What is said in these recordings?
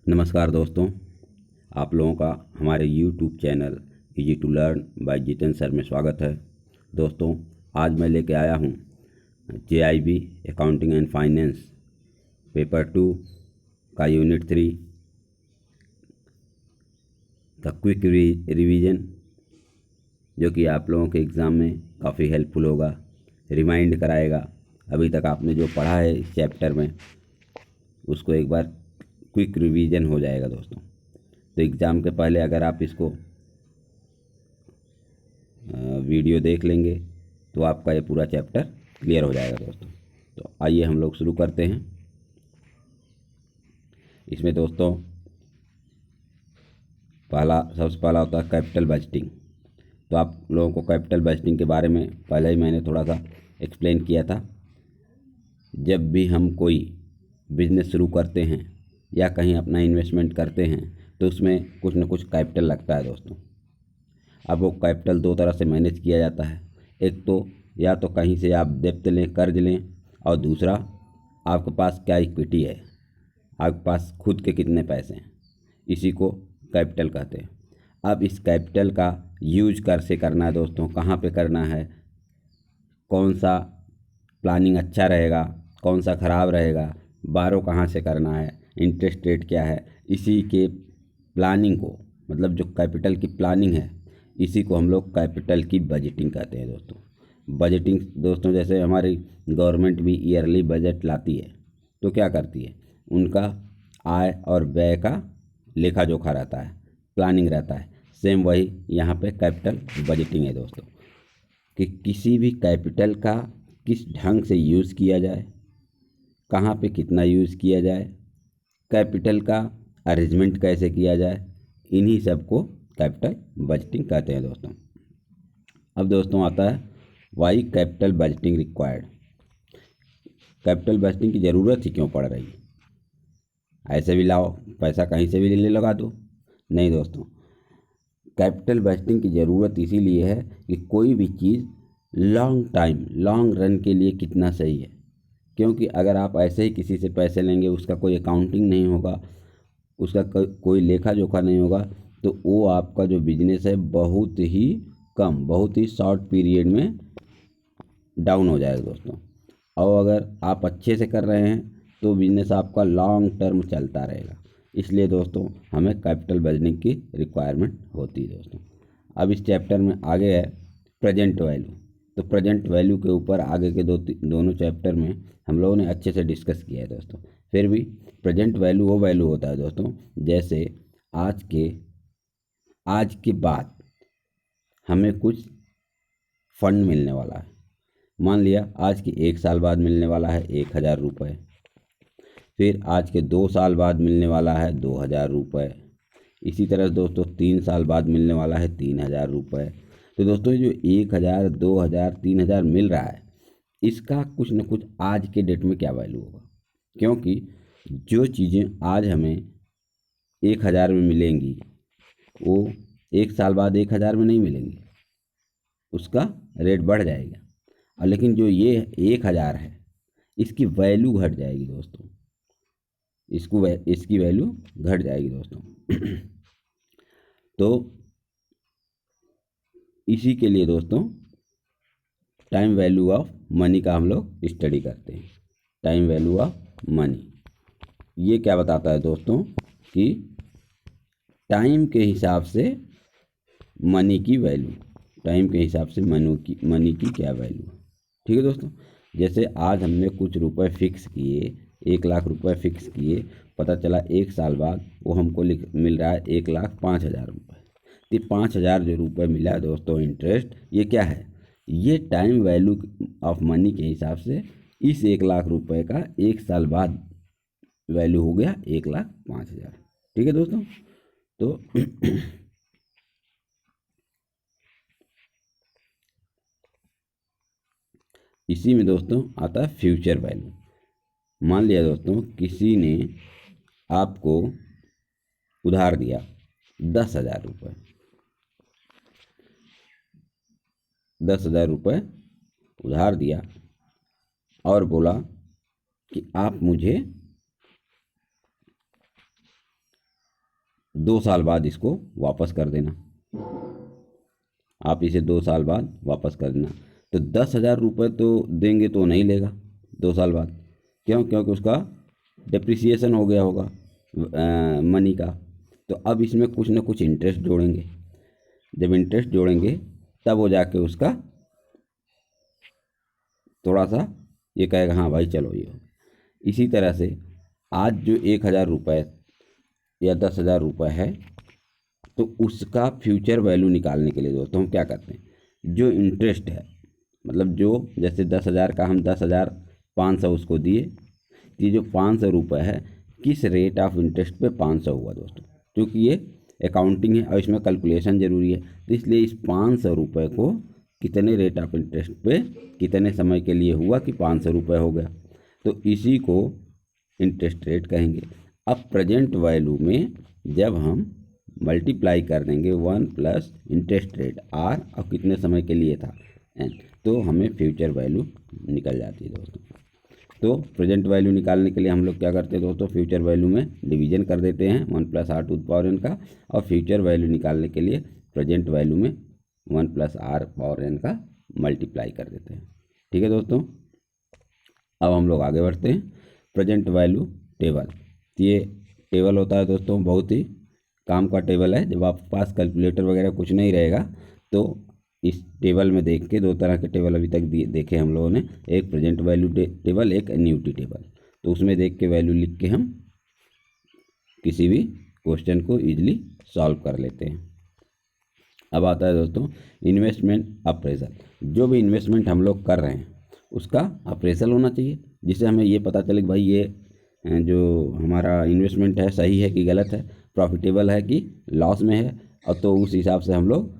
नमस्कार दोस्तों, आप लोगों का हमारे YouTube channel easy to learn by Jitendra sir में स्वागत है। दोस्तों, आज मैं लेके आया हूँ JIB accounting and finance paper 2 का यूनिट 3 का क्विक रिवीजन, जो कि आप लोगों के एग्ज़ाम में काफ़ी हेल्पफुल होगा, रिमाइंड कराएगा। अभी तक आपने जो पढ़ा है इस चैप्टर में उसको एक बार क्विक रिवीजन हो जाएगा दोस्तों। तो एग्ज़ाम के पहले अगर आप इसको वीडियो देख लेंगे तो आपका ये पूरा चैप्टर क्लियर हो जाएगा दोस्तों। तो आइए हम लोग शुरू करते हैं। इसमें दोस्तों सबसे पहला होता है कैपिटल बजटिंग। तो आप लोगों को कैपिटल बजटिंग के बारे में पहले ही मैंने थोड़ा सा एक्सप्लेन किया था। जब भी हम कोई बिजनेस शुरू करते हैं या कहीं अपना इन्वेस्टमेंट करते हैं तो उसमें कुछ ना कुछ कैपिटल लगता है दोस्तों। अब वो कैपिटल दो तरह से मैनेज किया जाता है। एक तो या तो कहीं से आप डेब्ट लें, कर्ज लें, और दूसरा आपके पास क्या इक्विटी है, आपके पास खुद के कितने पैसे हैं, इसी को कैपिटल कहते हैं। अब इस कैपिटल का यूज कैसे करना है दोस्तों, कहाँ पे करना है, कौन सा प्लानिंग अच्छा रहेगा, कौन सा ख़राब रहेगा, बारो कहाँ से करना है, इंटरेस्ट रेट क्या है, इसी के प्लानिंग को, मतलब जो कैपिटल की प्लानिंग है, इसी को हम लोग कैपिटल की बजटिंग कहते हैं दोस्तों। बजटिंग दोस्तों, जैसे हमारी गवर्नमेंट भी ईयरली बजट लाती है तो क्या करती है, उनका आय और व्यय का लेखा जोखा रहता है, प्लानिंग रहता है। सेम वही यहाँ पे कैपिटल बजटिंग है दोस्तों, कि किसी भी कैपिटल का किस ढंग से यूज़ किया जाए, कहाँ पे कितना यूज़ किया जाए, कैपिटल का अरेंजमेंट कैसे किया जाए, इन्हीं सब को कैपिटल बजटिंग कहते हैं दोस्तों। अब दोस्तों आता है why capital budgeting required. Capital budgeting की ज़रूरत ही क्यों पड़ रही है? ऐसे भी लाओ पैसा कहीं से भी ले लगा दो, नहीं दोस्तों। कैपिटल बजटिंग की ज़रूरत इसीलिए है कि कोई भी चीज़ लॉन्ग रन के लिए कितना सही है। क्योंकि अगर आप ऐसे ही किसी से पैसे लेंगे, उसका कोई अकाउंटिंग नहीं होगा, उसका कोई लेखा जोखा नहीं होगा, तो वो आपका जो बिजनेस है बहुत ही शॉर्ट पीरियड में डाउन हो जाएगा दोस्तों। और अगर आप अच्छे से कर रहे हैं तो बिजनेस आपका लॉन्ग टर्म चलता रहेगा। इसलिए दोस्तों हमें कैपिटल बजटिंग की रिक्वायरमेंट होती है दोस्तों। अब इस चैप्टर में आगे है प्रेजेंट वैल्यू। तो प्रेजेंट वैल्यू के ऊपर आगे के दोनों चैप्टर में हम लोगों ने अच्छे से डिस्कस किया है दोस्तों। फिर भी प्रेजेंट वैल्यू वो वैल्यू होता है दोस्तों, जैसे आज के बाद हमें कुछ फंड मिलने वाला है। मान लिया आज के 1 साल बाद मिलने वाला है 1,000 रुपये, फिर आज के 2 साल बाद मिलने वाला है 2,000 रुपये, इसी तरह दोस्तों 3 साल बाद मिलने वाला है 3,000 रुपये। तो दोस्तों जो 1,000, 2,000, 3,000 मिल रहा है, इसका कुछ न कुछ आज के डेट में क्या वैल्यू होगा। क्योंकि जो चीज़ें आज हमें 1,000 में मिलेंगी वो 1 साल बाद 1,000 में नहीं मिलेंगी, उसका रेट बढ़ जाएगा। और लेकिन जो ये 1,000 है, इसकी वैल्यू घट जाएगी दोस्तों, इसकी वैल्यू घट जाएगी दोस्तों। तो इसी के लिए दोस्तों टाइम वैल्यू ऑफ मनी का हम लोग स्टडी करते हैं। टाइम वैल्यू ऑफ मनी ये क्या बताता है दोस्तों, कि टाइम के हिसाब से मनी की वैल्यू, टाइम के हिसाब से मनी की क्या वैल्यू है। ठीक है दोस्तों। जैसे आज हमने कुछ रुपए फिक्स किए, 1,00,000 रुपये फिक्स किए, पता चला 1 साल बाद वो हमको मिल रहा है 1,05,000 रुपये। तो 5,000 जो रुपये मिला है दोस्तों इंटरेस्ट, ये क्या है, ये टाइम वैल्यू ऑफ मनी के हिसाब से इस 1,00,000 रुपये का 1 साल बाद वैल्यू हो गया 1,05,000। ठीक है दोस्तों। तो इसी में दोस्तों आता है फ्यूचर वैल्यू। मान लिया दोस्तों किसी ने आपको उधार दिया 10,000 रुपये, 10,000 रुपये उधार दिया और बोला कि आप मुझे 2 साल बाद इसको वापस कर देना। आप इसे 2 साल बाद वापस कर देना। तो 10,000 रुपये तो देंगे तो नहीं लेगा 2 साल बाद। क्यों? क्योंकि उसका डिप्रिसिएशन हो गया होगा मनी का। तो अब इसमें कुछ ना कुछ इंटरेस्ट जोड़ेंगे। जब इंटरेस्ट जोड़ेंगे तब वो जाके उसका थोड़ा सा ये कहेगा हाँ भाई चलो ये। इसी तरह से आज जो 1,000 रुपये या 10,000 रुपये है, तो उसका फ्यूचर वैल्यू निकालने के लिए दोस्तों हम क्या करते हैं, जो इंटरेस्ट है, मतलब जो जैसे 10,000 का हम 10,500 उसको दिए, ये जो 500 रुपये है किस रेट ऑफ इंटरेस्ट पे 500 हुआ दोस्तों। क्योंकि ये अकाउंटिंग है और इसमें कैलकुलेशन ज़रूरी है, तो इसलिए इस 500 रुपये को कितने रेट ऑफ इंटरेस्ट पे कितने समय के लिए हुआ कि 500 रुपये हो गया, तो इसी को इंटरेस्ट रेट कहेंगे। अब प्रेजेंट वैल्यू में जब हम मल्टीप्लाई कर देंगे 1 प्लस इंटरेस्ट रेट आर और कितने समय के लिए था एन, तो हमें फ्यूचर वैल्यू निकल जाती है दोस्तों। तो प्रेजेंट वैल्यू निकालने के लिए हम लोग क्या करते हैं दोस्तों, फ्यूचर वैल्यू में डिवीजन कर देते हैं 1 plus R to the power N का, और फ्यूचर वैल्यू निकालने के लिए प्रेजेंट वैल्यू में 1 प्लस आर पावर एन का मल्टीप्लाई कर देते हैं। ठीक है दोस्तों, अब हम लोग आगे बढ़ते हैं। प्रेजेंट वैल्यू टेबल, ये टेबल होता है दोस्तों, बहुत ही काम का टेबल है। जब आपके पास कैलकुलेटर वगैरह कुछ नहीं रहेगा तो इस टेबल में देख के, 2 तरह के टेबल अभी तक देखे हम लोगों ने, एक प्रेजेंट वैल्यू टेबल, एक एन्युटी टेबल। तो उसमें देख के वैल्यू लिख के हम किसी भी क्वेश्चन को ईजिली सॉल्व कर लेते हैं। अब आता है दोस्तों इन्वेस्टमेंट अप्रेजल। जो भी इन्वेस्टमेंट हम लोग कर रहे हैं उसका अप्रेजल होना चाहिए, जिससे हमें ये पता चले कि भाई ये जो हमारा इन्वेस्टमेंट है सही है कि गलत है, प्रॉफिटेबल है कि लॉस में है, और तो उस हिसाब से हम लोग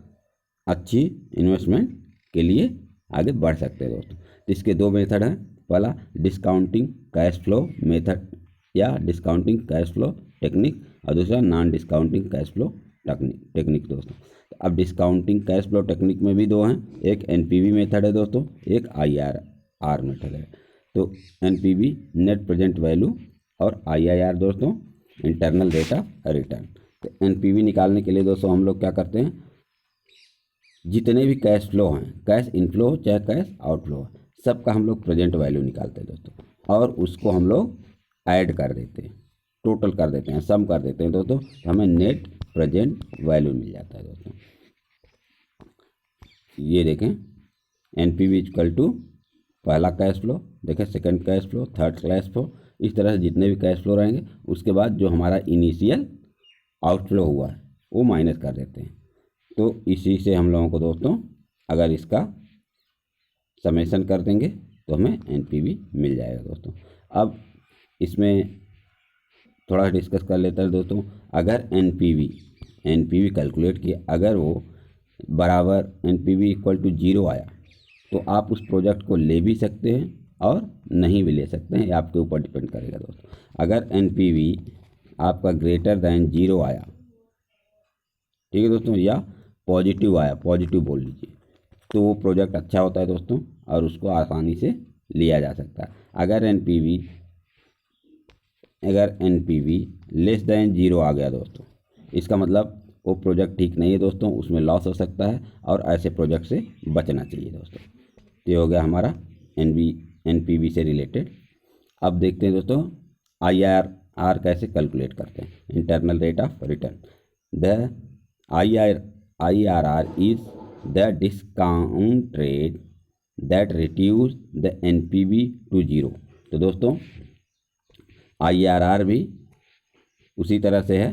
अच्छी इन्वेस्टमेंट के लिए आगे बढ़ सकते हैं दोस्तों। तो इसके 2 मेथड हैं, पहला डिस्काउंटिंग कैश फ्लो मेथड या डिस्काउंटिंग कैश फ्लो टेक्निक, और दूसरा non discounting cash flow technique दोस्तों। अब डिस्काउंटिंग कैश फ्लो टेक्निक में भी 2 हैं, एक एनपीवी मेथड है दोस्तों, एक आईआरआर मेथड है। तो एनपीवी नेट प्रेजेंट वैल्यू और आईआरआर दोस्तों इंटरनल रेट ऑफ रिटर्न। तो एनपीवी निकालने के लिए दोस्तों हम लोग क्या करते हैं, जितने भी कैश फ्लो हैं, कैश इनफ्लो हो चाहे कैश आउटफ्लो हो, सबका हम लोग प्रेजेंट वैल्यू निकालते हैं दोस्तों, और उसको हम लोग ऐड कर देते हैं, टोटल कर देते हैं, सम कर देते हैं दोस्तों, तो हमें नेट प्रेजेंट वैल्यू मिल जाता है दोस्तों। ये देखें एनपीवी इक्वल टू पहला कैश फ्लो, देखें second cash flow, third cash flow, इस तरह से जितने भी कैश फ्लो रहेंगे उसके बाद जो हमारा इनिशियल आउटफ्लो हुआ है वो माइनस कर देते हैं। तो इसी से हम लोगों को दोस्तों अगर इसका समेशन कर देंगे तो हमें एनपीवी मिल जाएगा दोस्तों। अब इसमें थोड़ा डिस्कस कर लेते हैं दोस्तों। अगर एनपीवी कैलकुलेट किया, अगर वो बराबर एनपीवी इक्वल टू 0 आया तो आप उस प्रोजेक्ट को ले भी सकते हैं और नहीं भी ले सकते हैं, ये आपके ऊपर डिपेंड करेगा दोस्तों। अगर एनपीवी आपका ग्रेटर दैन 0 आया, ठीक है दोस्तों, या पॉजिटिव आया, पॉजिटिव बोल लीजिए, तो वो प्रोजेक्ट अच्छा होता है दोस्तों और उसको आसानी से लिया जा सकता है। अगर एनपीवी लेस दैन 0 आ गया दोस्तों, इसका मतलब वो प्रोजेक्ट ठीक नहीं है दोस्तों, उसमें लॉस हो सकता है और ऐसे प्रोजेक्ट से बचना चाहिए दोस्तों। तो ये हो गया हमारा एनपीवी से रिलेटेड। अब देखते हैं दोस्तों आईआरआर कैसे कैलकुलेट करते हैं, internal rate of return. The IRR is the discount rate that reduce the NPV to 0। तो दोस्तों IRR भी उसी तरह से है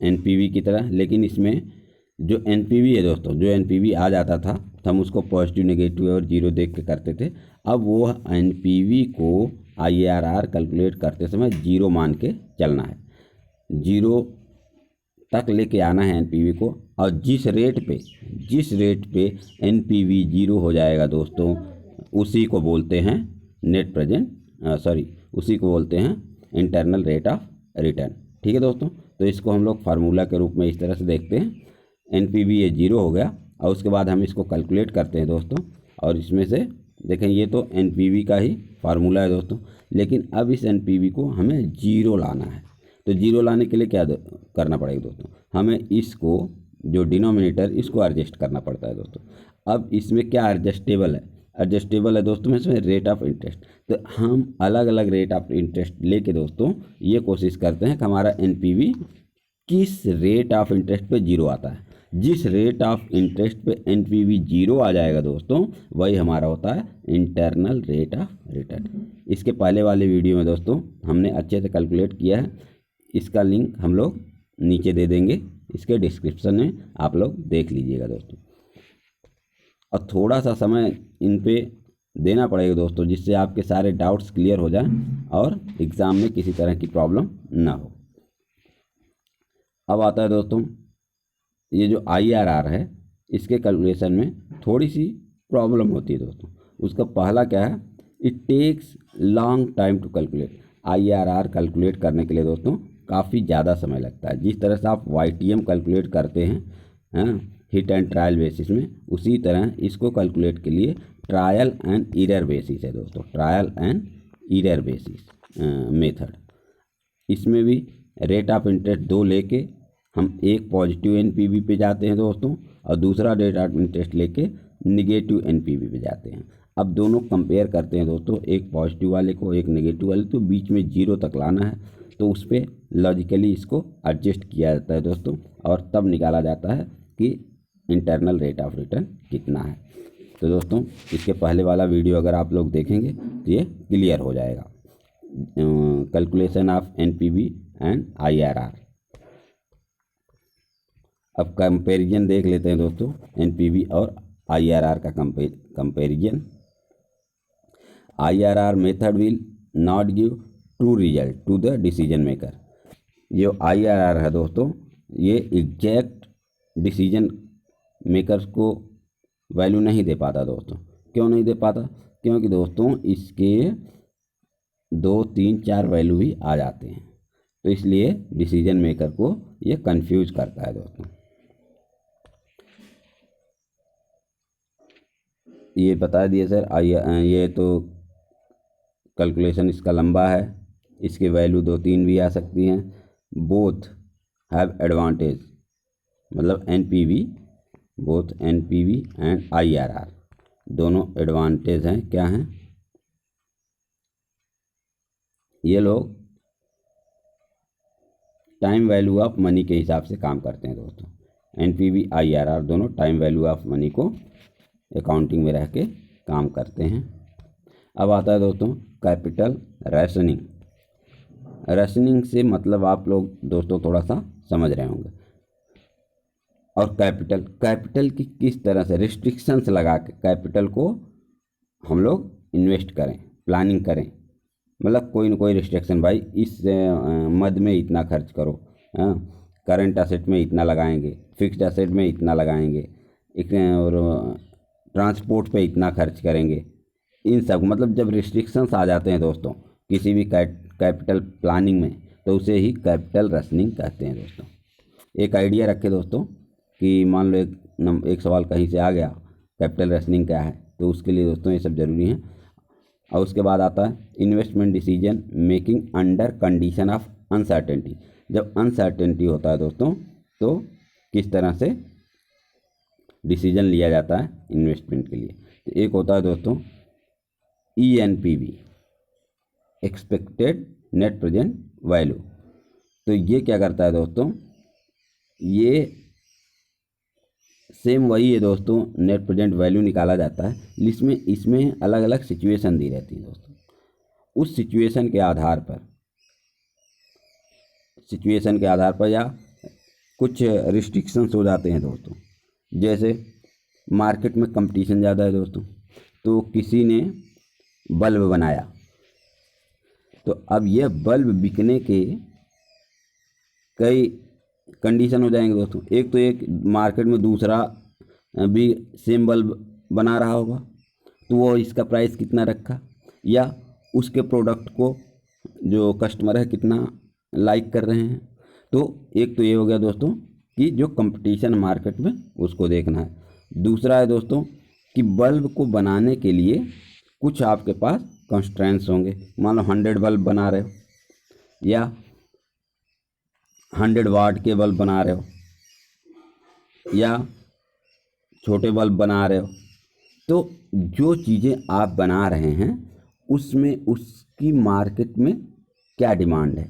NPV की तरह, लेकिन इसमें जो NPV है दोस्तों, जो NPV आ जाता था तो हम उसको पॉजिटिव, नेगेटिव और 0 देख के करते थे। अब वो NPV को IRR कैलकुलेट करते समय 0 मान के चलना है, 0 तक लेके आना है एनपीवी को, और जिस रेट पे एनपीवी 0 हो जाएगा दोस्तों उसी को बोलते हैं उसी को बोलते हैं इंटरनल रेट ऑफ रिटर्न। ठीक है दोस्तों, तो इसको हम लोग फार्मूला के रूप में इस तरह से देखते हैं, एनपीवी ये 0 हो गया और उसके बाद हम इसको कैलकुलेट करते हैं दोस्तों, और इसमें से देखें ये तो एनपीवी का ही फार्मूला है दोस्तों, लेकिन अब इस एनपीवी को हमें 0 लाना है। तो जीरो लाने के लिए क्या करना पड़ेगा दोस्तों, हमें इसको जो डिनोमिनेटर इसको एडजस्ट करना पड़ता है दोस्तों। अब इसमें क्या एडजस्टेबल है दोस्तों में इसमें रेट ऑफ इंटरेस्ट। तो हम अलग अलग रेट ऑफ इंटरेस्ट लेके दोस्तों ये कोशिश करते हैं कि हमारा एनपीवी किस रेट ऑफ इंटरेस्ट पे जीरो आता है। जिस रेट ऑफ इंटरेस्ट पे एनपीवी जीरो आ जाएगा दोस्तों वही हमारा होता है इंटरनल रेट ऑफ रिटर्न। इसके पहले वाले वीडियो में दोस्तों हमने अच्छे से कैलकुलेट किया है, इसका लिंक हम लोग नीचे दे देंगे, इसके डिस्क्रिप्शन में आप लोग देख लीजिएगा दोस्तों। और थोड़ा सा समय इन पे देना पड़ेगा दोस्तों जिससे आपके सारे डाउट्स क्लियर हो जाएं और एग्ज़ाम में किसी तरह की प्रॉब्लम ना हो। अब आता है दोस्तों ये जो IRR है इसके कैलकुलेशन में थोड़ी सी प्रॉब्लम होती है दोस्तों। उसका पहला क्या है, it takes long time to calculate. IRR calculate करने के लिए दोस्तों काफ़ी ज़्यादा समय लगता है। जिस तरह से आप YTM कैलकुलेट करते हैं हिट एंड ट्रायल बेसिस में, उसी तरह इसको कैलकुलेट के लिए ट्रायल एंड एरर बेसिस है दोस्तों, trial and error basis method. इसमें भी रेट ऑफ इंटरेस्ट 2 लेके हम एक पॉजिटिव एनपीवी पे जाते हैं दोस्तों और दूसरा रेट ऑफ इंटरेस्ट लेके निगेटिव एनपीवी पे जाते हैं। अब दोनों कंपेयर करते हैं दोस्तों, एक पॉजिटिव वाले को एक नेगेटिव वाले, तो बीच में जीरो तक लाना है तो उस पर लॉजिकली इसको एडजस्ट किया जाता है दोस्तों और तब निकाला जाता है कि इंटरनल रेट ऑफ रिटर्न कितना है। तो दोस्तों इसके पहले वाला वीडियो अगर आप लोग देखेंगे तो ये क्लियर हो जाएगा, calculation of NPV and IRR। अब कंपैरिजन देख लेते हैं दोस्तों एनपीवी और IRR का comparison. IRR method will not give true result to the decision maker. जो IRR है दोस्तों ये एग्जैक्ट डिसीजन मेकर्स को वैल्यू नहीं दे पाता दोस्तों। क्यों नहीं दे पाता, क्योंकि दोस्तों इसके 2, 3, 4 वैल्यू भी आ जाते हैं, तो इसलिए डिसीजन मेकर को ये कंफ्यूज करता है दोस्तों। ये बता दिए सर, ये तो कैलकुलेशन इसका लंबा है, इसके वैल्यू 2, 3 भी आ सकती हैं। बोथ हैव एडवांटेज, मतलब NPV, both NPV and IRR दोनों एडवांटेज हैं। क्या हैं, ये लोग टाइम वैल्यू ऑफ मनी के हिसाब से काम करते हैं दोस्तों। एनपीवी IRR दोनों टाइम वैल्यू ऑफ मनी को अकाउंटिंग में रह के काम करते हैं। अब आता है दोस्तों कैपिटल रैशनिंग। रैशनिंग से मतलब आप लोग दोस्तों थोड़ा सा समझ रहे होंगे। और कैपिटल की किस तरह से रिस्ट्रिक्शंस लगा के कैपिटल को हम लोग इन्वेस्ट करें, प्लानिंग करें, मतलब कोई ना कोई रिस्ट्रिक्शन, भाई इस मद में इतना खर्च करो, करंट असेट में इतना लगाएंगे, फिक्स्ड असेट में इतना लगाएंगे, और ट्रांसपोर्ट पे इतना खर्च करेंगे। इन सब मतलब जब रिस्ट्रिक्शंस आ जाते हैं दोस्तों किसी भी कैपिटल प्लानिंग में तो उसे ही कैपिटल रैशनिंग कहते हैं दोस्तों। एक आइडिया रखें दोस्तों कि मान लो एक सवाल कहीं से आ गया कैपिटल रैशनिंग क्या है, तो उसके लिए दोस्तों ये सब ज़रूरी है। और उसके बाद आता है investment decision making under condition of uncertainty. जब अनसर्टेनिटी होता है दोस्तों तो किस तरह से डिसीजन लिया जाता है इन्वेस्टमेंट के लिए। तो एक होता है दोस्तों ENPV, expected net present value. तो ये क्या करता है दोस्तों, ये सेम वही है दोस्तों, नेट प्रेजेंट वैल्यू निकाला जाता है, इसमें अलग अलग सिचुएशन दी रहती है दोस्तों। उस सिचुएशन के आधार पर या कुछ रिस्ट्रिक्शंस हो जाते हैं दोस्तों। जैसे मार्केट में कंपटीशन ज़्यादा है दोस्तों, तो किसी ने बल्ब बनाया, तो अब यह बल्ब बिकने के कई कंडीशन हो जाएंगे दोस्तों। एक तो एक मार्केट में दूसरा भी सेम बल्ब बना रहा होगा, तो वो इसका प्राइस कितना रखा, या उसके प्रोडक्ट को जो कस्टमर है कितना लाइक कर रहे हैं। तो एक तो ये हो गया दोस्तों कि जो कंपटीशन मार्केट में उसको देखना है। दूसरा है दोस्तों कि बल्ब को बनाने के लिए कुछ आपके पास कंस्ट्रेंट्स होंगे। मान लो 100 बल्ब बना रहे हो या 100 वाट के बल्ब बना रहे हो या छोटे बल्ब बना रहे हो, तो जो चीज़ें आप बना रहे हैं उसमें उसकी मार्केट में क्या डिमांड है,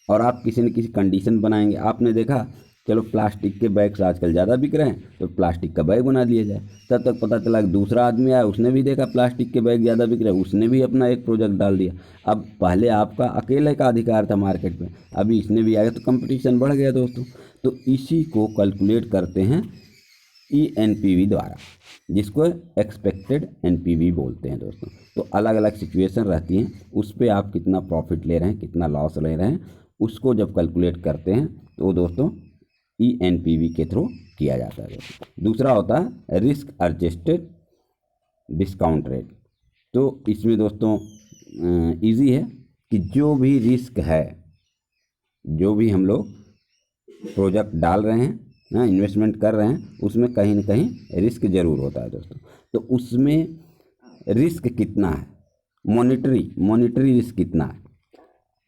और आप किसी न किसी कंडीशन बनाएंगे। आपने देखा चलो प्लास्टिक के बैग्स आजकल ज़्यादा बिक रहे हैं तो प्लास्टिक का बैग बना लिया जाए। तब तक पता चला कि दूसरा आदमी आया, उसने भी देखा प्लास्टिक के बैग ज़्यादा बिक रहे हैं, उसने भी अपना एक प्रोजेक्ट डाल दिया। अब पहले आपका अकेले का अधिकार था मार्केट में, अभी इसने भी आया तो कंपटीशन बढ़ गया दोस्तों। तो इसी को कैलकुलेट करते हैं ENPV द्वारा, जिसको एक्सपेक्टेड NPV बोलते हैं दोस्तों। तो अलग अलग सिचुएशन रहती हैं, उस पर आप कितना प्रॉफिट ले रहे हैं, कितना लॉस ले रहे हैं, उसको जब कैलकुलेट करते हैं तो दोस्तों ENPV के थ्रू किया जाता है दोस्तों। दूसरा होता है रिस्क एडजस्टेड डिस्काउंट रेट। तो इसमें दोस्तों इजी है कि जो भी रिस्क है, जो भी हम लोग प्रोजेक्ट डाल रहे हैं ना, इन्वेस्टमेंट कर रहे हैं, उसमें कहीं ना कहीं रिस्क ज़रूर होता है दोस्तों। तो उसमें रिस्क कितना है, मॉनिटरी रिस्क कितना है,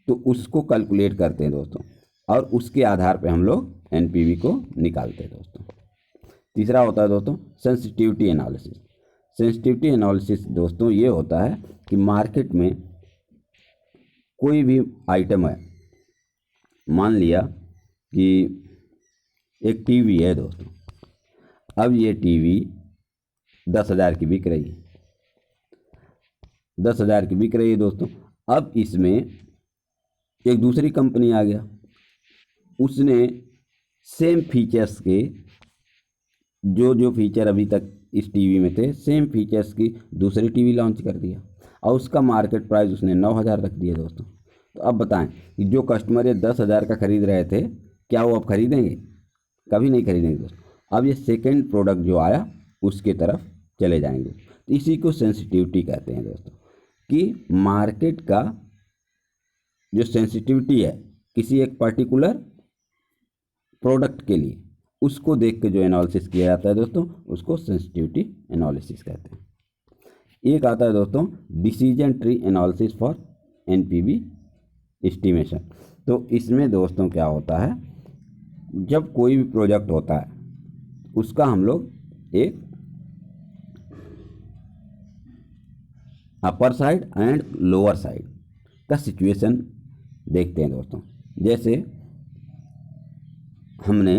तो उसको कैलकुलेट करते हैं दोस्तों, और उसके आधार पे हम लोग NPV को निकालते हैं दोस्तों। तीसरा होता है दोस्तों सेंसिटिविटी एनालिसिस। सेंसिटिविटी एनालिसिस दोस्तों ये होता है कि मार्केट में कोई भी आइटम है, मान लिया कि एक टीवी है दोस्तों, अब ये टीवी 10,000 की बिक रही है, 10,000 की बिक रही है दोस्तों। अब इसमें एक दूसरी कंपनी आ गया, उसने सेम फीचर्स के जो जो फीचर अभी तक इस टीवी में थे, सेम फीचर्स की दूसरी टीवी लॉन्च कर दिया, और उसका मार्केट प्राइस उसने 9,000 रख दिया दोस्तों। तो अब बताएं कि जो कस्टमर ये 10,000 का खरीद रहे थे, क्या वो अब खरीदेंगे? कभी नहीं खरीदेंगे दोस्तों। अब ये सेकेंड प्रोडक्ट जो आया उसके तरफ चले जाएंगे। तो इसी को सेंसिटिविटी कहते हैं दोस्तों, कि मार्केट का जो सेंसिटिविटी है किसी एक पर्टिकुलर प्रोडक्ट के लिए, उसको देख के जो एनालिसिस किया जाता है दोस्तों, उसको सेंसिटिविटी एनालिसिस कहते हैं। एक आता है दोस्तों decision tree analysis for NPV estimation. तो इसमें दोस्तों क्या होता है, जब कोई भी प्रोजेक्ट होता है उसका हम लोग एक upper side and lower side का सिचुएशन देखते हैं दोस्तों। जैसे हमने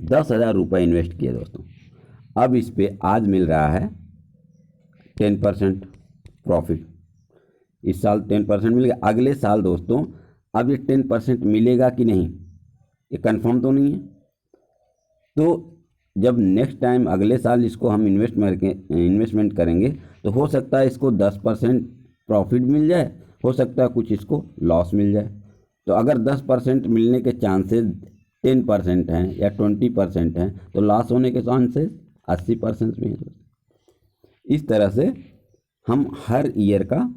10,000 रुपये इन्वेस्ट किए दोस्तों, अब इस पे आज मिल रहा है 10% प्रॉफिट। इस साल 10% मिल गया, अगले साल दोस्तों अब ये 10% मिलेगा कि नहीं, ये कंफर्म तो नहीं है। तो जब नेक्स्ट टाइम अगले साल इसको हम इन्वेस्टमेंट करेंगे तो हो सकता है इसको 10% प्रॉफिट मिल जाए, हो सकता है कुछ इसको लॉस मिल जाए। तो अगर 10% मिलने के चांसेस 10% हैं या 20% हैं, तो लॉस होने के चांसेस 80% में है। इस तरह से हम हर ईयर का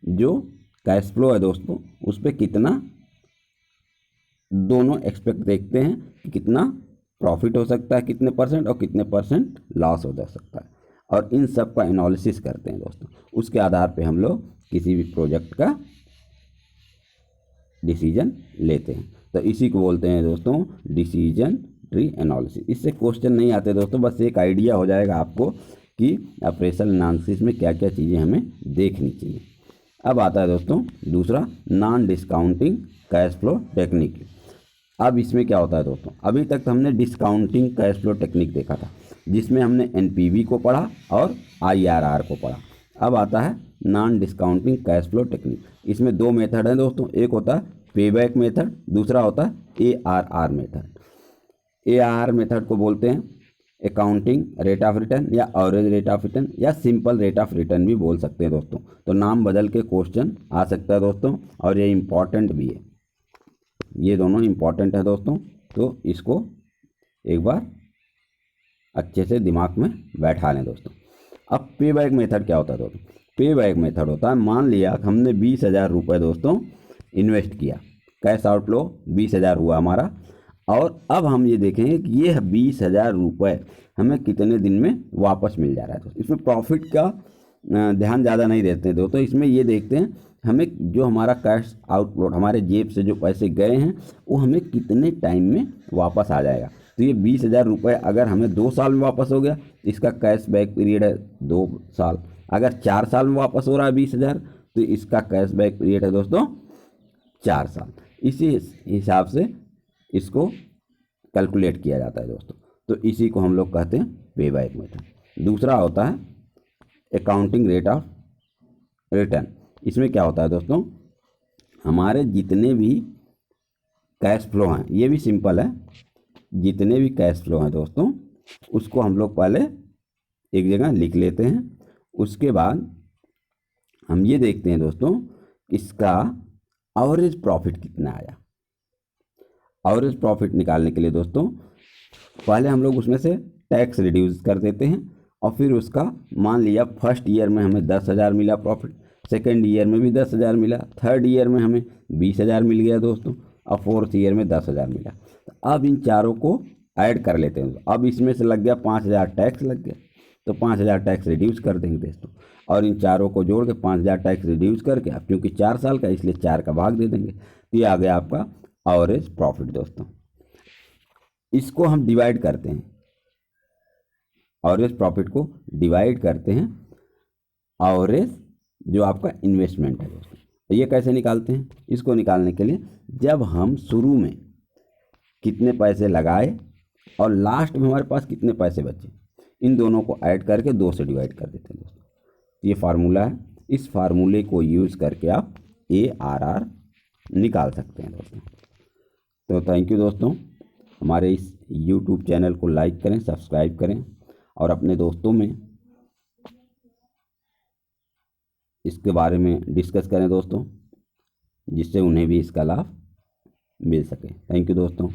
जो कैश फ्लो है दोस्तों, उस पर कितना दोनों एक्सपेक्ट देखते हैं कि कितना प्रॉफिट हो सकता है, कितने परसेंट, और कितने परसेंट लॉस हो जा सकता है, और इन सब का एनालिसिस करते हैं दोस्तों। उसके आधार पे हम लोग किसी भी प्रोजेक्ट का डिसीजन लेते हैं। तो इसी को बोलते हैं दोस्तों डिसीजन ट्री एनालिसिस। इससे क्वेश्चन नहीं आते दोस्तों, बस एक आइडिया हो जाएगा आपको कि ऑपरेशनल एनालिसिस में क्या क्या चीज़ें हमें देखनी चाहिए। अब आता है दोस्तों दूसरा non discounting cash flow technique. अब इसमें क्या होता है दोस्तों, अभी तक हमने डिस्काउंटिंग कैश फ्लो टेक्निक देखा था, जिसमें हमने NPV को पढ़ा और IRR को पढ़ा। अब आता है non discounting cash flow technique. इसमें दो मेथड हैं दोस्तों, एक होता है पेबैक मेथड, दूसरा होता है ARR मेथड। ARR मेथड को बोलते हैं अकाउंटिंग रेट ऑफ रिटर्न या एवरेज रेट ऑफ रिटर्न या सिंपल रेट ऑफ रिटर्न भी बोल सकते हैं दोस्तों। तो नाम बदल के क्वेश्चन आ सकता है दोस्तों, और ये इम्पॉर्टेंट भी है, ये दोनों इम्पॉर्टेंट है दोस्तों। तो इसको एक बार अच्छे से दिमाग में बैठा लें दोस्तों। अब पे बैक मेथड क्या होता है दोस्तों? पे बैक मेथड होता है, मान लिया हमने 20,000 रुपये दोस्तों इन्वेस्ट किया, कैश आउटफ्लो 20,000 हुआ हमारा, और अब हम ये देखेंगे कि ये 20,000 रुपये हमें कितने दिन में वापस मिल जा रहा है। तो इसमें प्रॉफिट का ध्यान ज़्यादा नहीं देते हैं दोस्तों, इसमें ये देखते हैं हमें जो हमारा कैश आउटफ्लो, हमारे जेब से जो पैसे गए हैं वो हमें कितने टाइम में वापस आ जाएगा। तो ये 20,000 रुपये अगर हमें 2 साल में वापस हो गया, इसका कैश बैक पीरियड है 2 साल। अगर 4 साल में वापस हो रहा है 20,000, तो इसका कैश बैक पीरियड है दोस्तों 4 साल। इसी हिसाब से इसको कैलकुलेट किया जाता है दोस्तों। तो इसी को हम लोग कहते हैं पे बैक मेथड। दूसरा होता है अकाउंटिंग रेट ऑफ रिटर्न। इसमें क्या होता है दोस्तों, हमारे जितने भी कैश फ्लो हैं, ये भी सिंपल है, जितने भी कैश फ्लो हैं दोस्तों उसको हम लोग पहले एक जगह लिख लेते हैं। उसके बाद हम ये देखते हैं दोस्तों इसका एवरेज प्रॉफिट कितना आया। एवरेज प्रॉफिट निकालने के लिए दोस्तों पहले हम लोग उसमें से टैक्स रिड्यूस कर देते हैं, और फिर उसका मान लिया फर्स्ट ईयर में हमें 10,000 मिला प्रॉफिट, सेकेंड ईयर में भी 10,000 मिला, थर्ड ईयर में हमें 20,000 मिल गया दोस्तों, और फोर्थ ईयर में 10,000 मिला। तो अब इन चारों को ऐड कर लेते हैं। अब इसमें से लग गया 5,000 टैक्स लग गया, तो 5,000 टैक्स रिड्यूस कर देंगे दोस्तों, और इन चारों को जोड़ के 5,000 टैक्स रिड्यूस करके, अब क्योंकि 4 साल का इसलिए 4 का भाग दे देंगे, तो ये आ गया आपका एवरेज प्रॉफिट दोस्तों। इसको हम डिवाइड करते हैं, एवरेज प्रॉफिट को डिवाइड करते हैं एवरेज जो आपका इन्वेस्टमेंट है दोस्तों। तो ये कैसे निकालते हैं, इसको निकालने के लिए जब हम शुरू में कितने पैसे लगाए और लास्ट में हमारे पास कितने पैसे बचे, इन दोनों को ऐड करके 2 से डिवाइड कर देते हैं दोस्तों। ये फार्मूला है, इस फार्मूले को यूज़ करके आप ARR निकाल सकते हैं दोस्तों। तो थैंक यू दोस्तों, हमारे इस YouTube चैनल को लाइक करें, सब्सक्राइब करें, और अपने दोस्तों में इसके बारे में डिस्कस करें दोस्तों, जिससे उन्हें भी इसका लाभ मिल सके। थैंक यू दोस्तों।